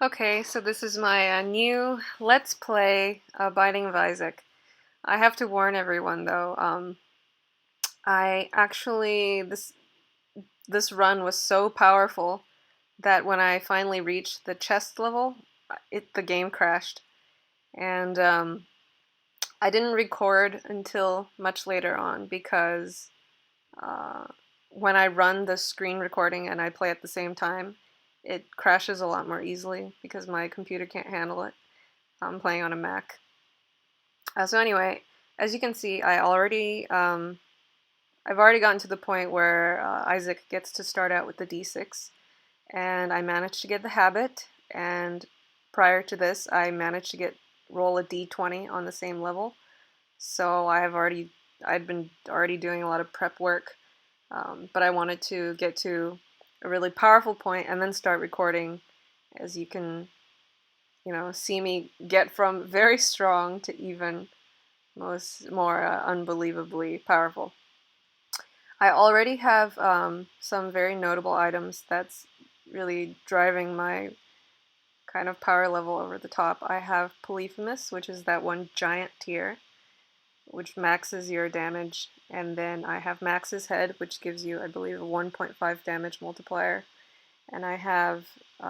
Okay, so this is my new Let's Play Binding of Isaac. I have to warn everyone though, I actually, this run was so powerful that when I finally reached the chest level, the game crashed. And I didn't record until much later on because uh, when I run the screen recording and I play at the same time, it crashes a lot more easily because my computer can't handle it. I'm playing on a Mac. So anyway, as you can see, I've already gotten to the point where Isaac gets to start out with the D6, and I managed to get the habit. And prior to this, I managed to roll a D20 on the same level. So I'd been already doing a lot of prep work, but I wanted to get to a really powerful point and then start recording, as you can, see me get from very strong to even more unbelievably powerful. I already have some very notable items that's really driving my kind of power level over the top. I have Polyphemus, which is that one giant tier, which maxes your damage, and then I have Max's Head, which gives you, I believe, a 1.5 damage multiplier, and I have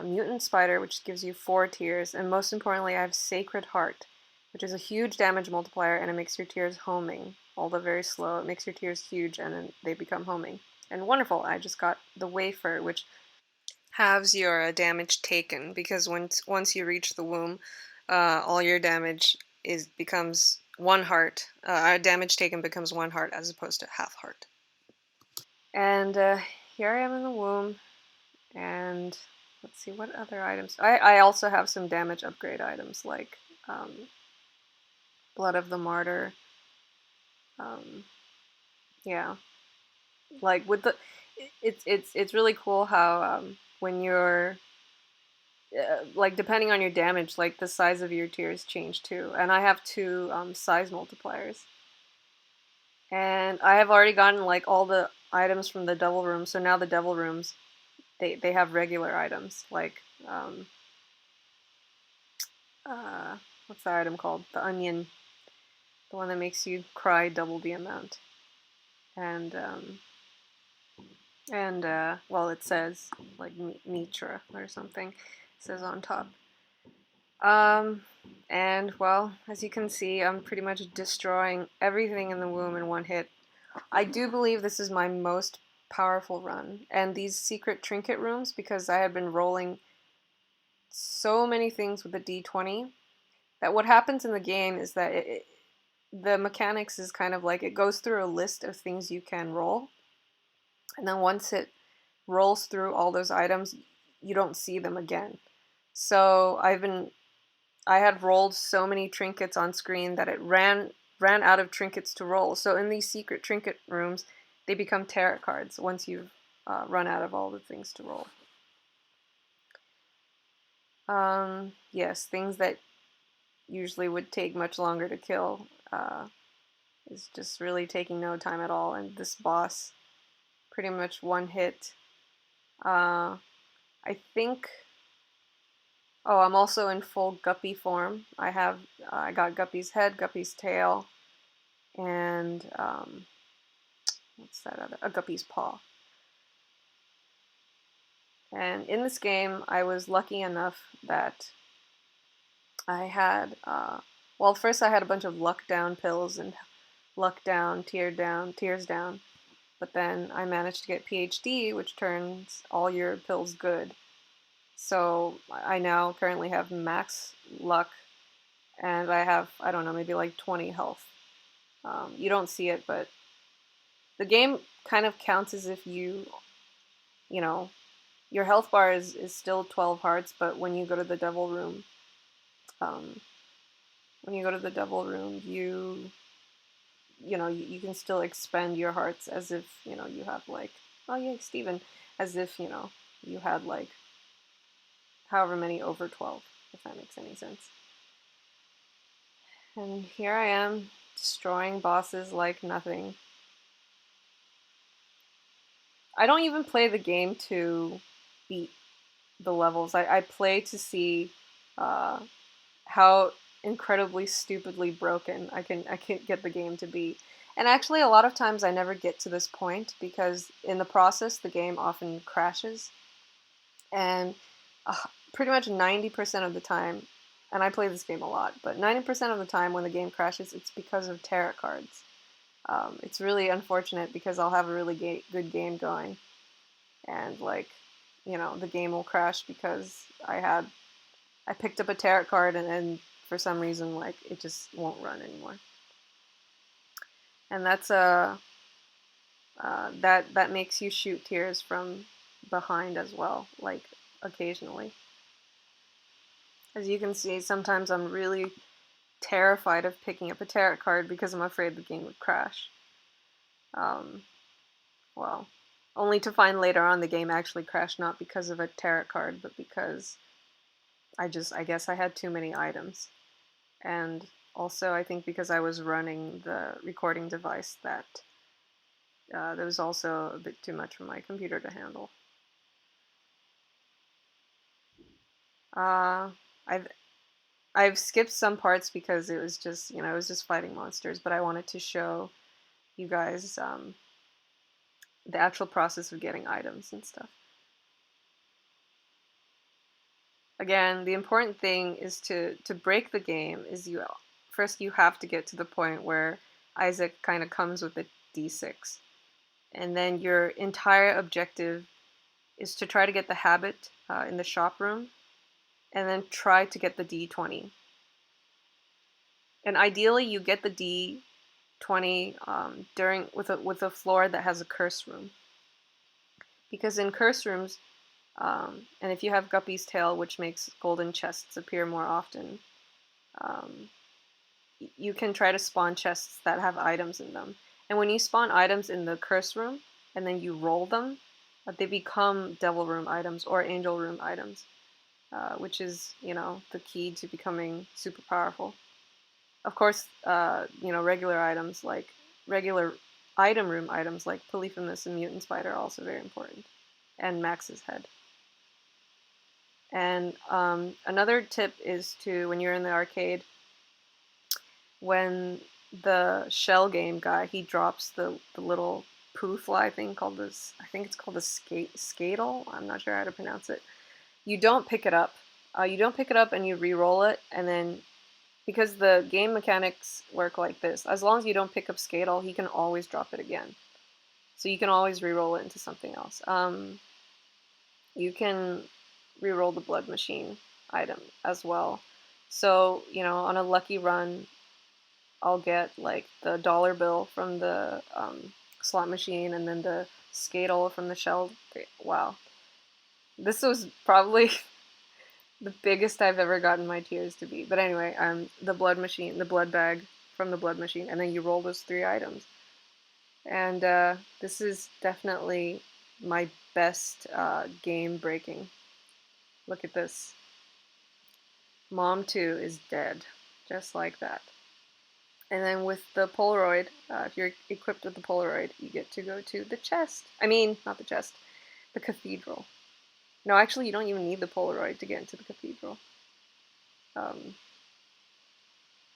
Mutant Spider, which gives you 4 tears, and most importantly, I have Sacred Heart, which is a huge damage multiplier, and it makes your tears homing. Although very slow, it makes your tears huge, and then they become homing. And wonderful, I just got the Wafer, which halves your damage taken, because once you reach the womb, all your damage becomes 1 heart. Damage taken becomes 1 heart as opposed to half heart. And here I am in the womb. And let's see, what other items? I also have some damage upgrade items like Blood of the Martyr. Um, yeah, like with the, it's really cool how when you're like depending on your damage, like the size of your tears change too. And I have 2 size multipliers, and I have already gotten like all the items from the Devil Room. So now the Devil Rooms they have regular items like uh, what's that item called? The onion, the one that makes you cry double the amount. And well, it says like Mitra or something. It says on top. Um, and well, as you can see, I'm pretty much destroying everything in the womb in 1 hit. I do believe this is my most powerful run, and these secret trinket rooms, because I have been rolling so many things with the D20, that what happens in the game is that the mechanics is kind of like it goes through a list of things you can roll, and then once it rolls through all those items, you don't see them again. So I had rolled so many trinkets on screen that it ran out of trinkets to roll. So in these secret trinket rooms, they become tarot cards once you've run out of all the things to roll. Yes, things that usually would take much longer to kill is just really taking no time at all. And this boss, pretty much 1 hit. I think. Oh, I'm also in full Guppy form. I got Guppy's head, Guppy's tail, and what's that other? A Guppy's paw. And in this game, I was lucky enough that I had, well, first I had a bunch of luck down pills and luck down, tears down. But then I managed to get PhD, which turns all your pills good. So I now currently have max luck, and I have, I don't know, maybe like 20 health. You don't see it, but the game kind of counts as if you know, your health bar is still 12 hearts, but when you go to the devil room, um, you can still expend your hearts as if, you have like, oh yeah, Steven, as if, you had like however many over 12, if that makes any sense. And here I am, destroying bosses like nothing. I don't even play the game to beat the levels. I play to see uh, how incredibly stupidly broken I can get the game to be. And actually, a lot of times I never get to this point because in the process the game often crashes, and uh, pretty much 90% of the time, and I play this game a lot, but 90% of the time when the game crashes, it's because of tarot cards. It's really unfortunate because I'll have a really good game going, and like, the game will crash because I picked up a tarot card, and for some reason, like, it just won't run anymore. And that's that makes you shoot tears from behind as well, like occasionally. As you can see, sometimes I'm really terrified of picking up a tarot card because I'm afraid the game would crash. Um, well, only to find later on the game actually crashed not because of a tarot card, but because I guess I had too many items. And also, I think because I was running the recording device that there was also a bit too much for my computer to handle. Uh, I've I've skipped some parts because it was just it was just fighting monsters, but I wanted to show you guys the actual process of getting items and stuff. Again, the important thing is to break the game is you have to get to the point where Isaac kind of comes with a D6. And then your entire objective is to try to get the habit in the shop room, and then try to get the D20. And ideally, you get the D20 during with a floor that has a curse room, because in curse rooms, and if you have Guppy's tail, which makes golden chests appear more often, um, you can try to spawn chests that have items in them. And when you spawn items in the curse room and then you roll them, they become devil room items or angel room items, which is, the key to becoming super powerful. Of course, regular items like regular item room items like Polyphemus and Mutant Spider are also very important, and Max's head. And another tip is to, when you're in the arcade, when the shell game guy, he drops the little poo fly thing called this, I think it's called the skatel. I'm not sure how to pronounce it. You don't pick it up. You don't pick it up and you re-roll it, and then because the game mechanics work like this, as long as you don't pick up skatel, he can always drop it again. So you can always re-roll it into something else. You can re-roll the blood machine item as well. So, on a lucky run, I'll get like the dollar bill from the slot machine, and then the skatel from the shell. Wow, this was probably the biggest I've ever gotten my tears to be. But anyway, the blood machine, the blood bag from the blood machine, and then you roll those 3 items. And this is definitely my best game breaking. Look at this. Mom 2 is dead, just like that. And then with the Polaroid, if you're equipped with the Polaroid, you get to go to the chest. I mean, not the chest, the cathedral. No, actually, you don't even need the Polaroid to get into the cathedral.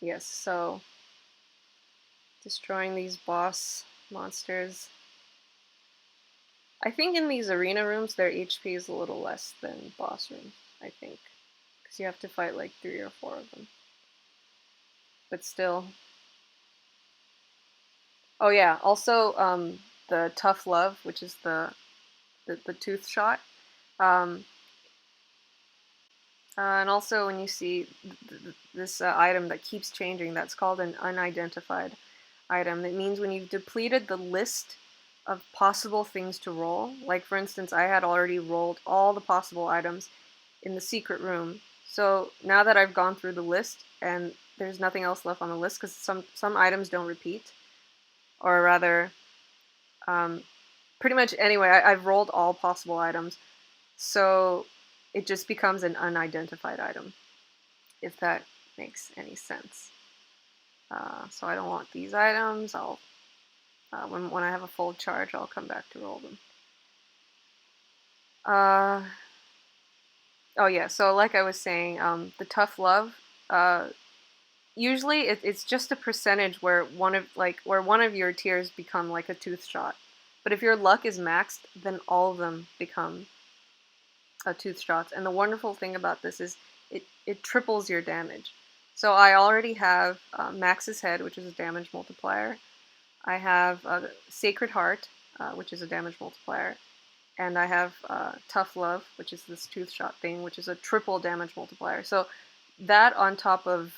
Yes, so destroying these boss monsters. I think in these arena rooms, their HP is a little less than boss rooms, I think. Because you have to fight like 3 or 4 of them. But still. Oh yeah, also the tough love, which is the tooth shot. Um, and also when you see this item that keeps changing, that's called an unidentified item. That means when you've depleted the list of possible things to roll, like for instance, I had already rolled all the possible items in the secret room. So now that I've gone through the list and there's nothing else left on the list, because some items don't repeat, or rather, pretty much anyway, I've rolled all possible items, so it just becomes an unidentified item, if that makes any sense. So I don't want these items. I'll when I have a full charge, I'll come back to roll them. Oh yeah, so like I was saying, the tough love, uh, usually it's just a percentage where one of your tiers become like a tooth shot. But if your luck is maxed, then all of them become tooth shots. And the wonderful thing about this is it triples your damage. So I already have Max's Head, which is a damage multiplier. I have Sacred Heart, which is a damage multiplier. And I have Tough Love, which is this tooth shot thing, which is a triple damage multiplier. So that on top of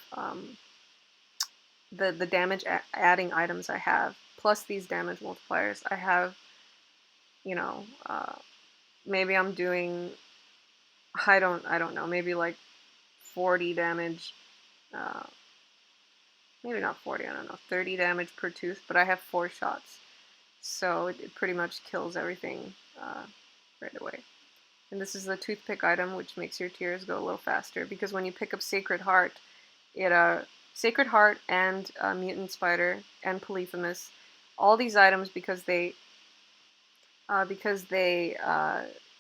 the damage adding items I have, plus these damage multipliers, I have, you know, maybe I'm doing, I don't know, maybe like 40 damage, uh, maybe not 40, I don't know, 30 damage per tooth, but I have 4 shots. So it pretty much kills everything right away. And this is the toothpick item, which makes your tears go a little faster, because when you pick up Sacred Heart, Sacred Heart and Mutant Spider and Polyphemus, all these items, because they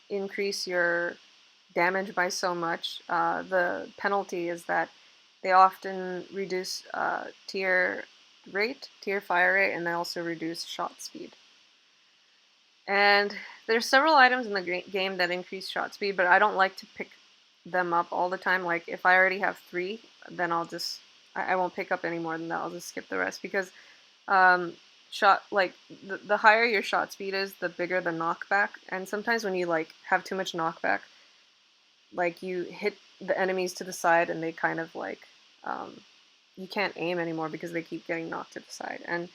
increase your damage by so much, the penalty is that they often reduce tier fire rate, and they also reduce shot speed. And there's several items in the game that increase shot speed, but I don't like to pick them up all the time. Like if I already have 3, then I won't pick up any more than that. I'll just skip the rest, because the higher your shot speed is, the bigger the knockback. And sometimes when you like have too much knockback, like you hit the enemies to the side and they kind of like you can't aim anymore because they keep getting knocked to the side. And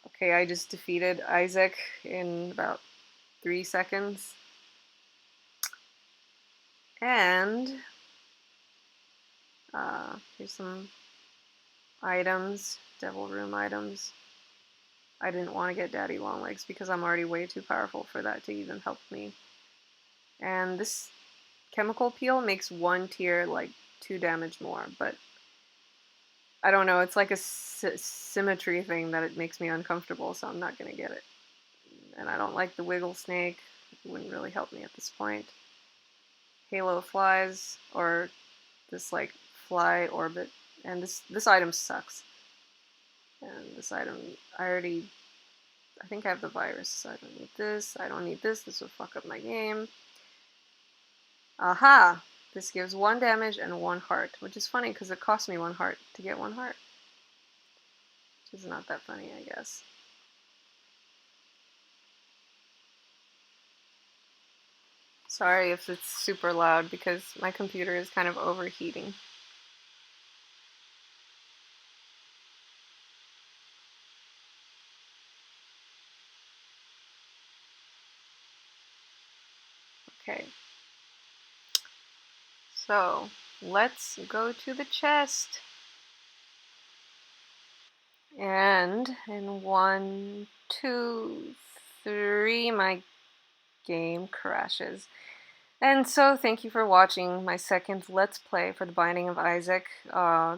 okay, I just defeated Isaac in about 3 seconds. And here's some items, Devil Room items. I didn't want to get Daddy Longlegs because I'm already way too powerful for that to even help me. And this chemical peel makes 1 tier like 2 damage more, but I don't know, it's like a symmetry thing that it makes me uncomfortable, so I'm not gonna get it. And I don't like the Wiggle Snake, it wouldn't really help me at this point. Halo of Flies, or this like fly orbit, and this item sucks. And this item, I think I have the virus, so I don't need this, this will fuck up my game. Aha! This gives 1 damage and 1 heart, which is funny because it cost me 1 heart to get 1 heart. Which is not that funny, I guess. Sorry if it's super loud because my computer is kind of overheating. Okay. So, let's go to the chest. And in 1, 2, 3, my game crashes. And so, thank you for watching my second Let's Play for The Binding of Isaac. I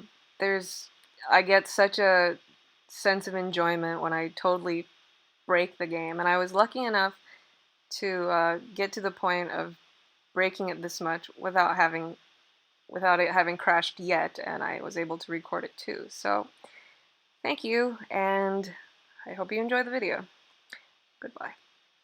get such a sense of enjoyment when I totally break the game, and I was lucky enough to get to the point of breaking it this much without it having crashed yet, and I was able to record it too. So, thank you, and I hope you enjoy the video. Goodbye.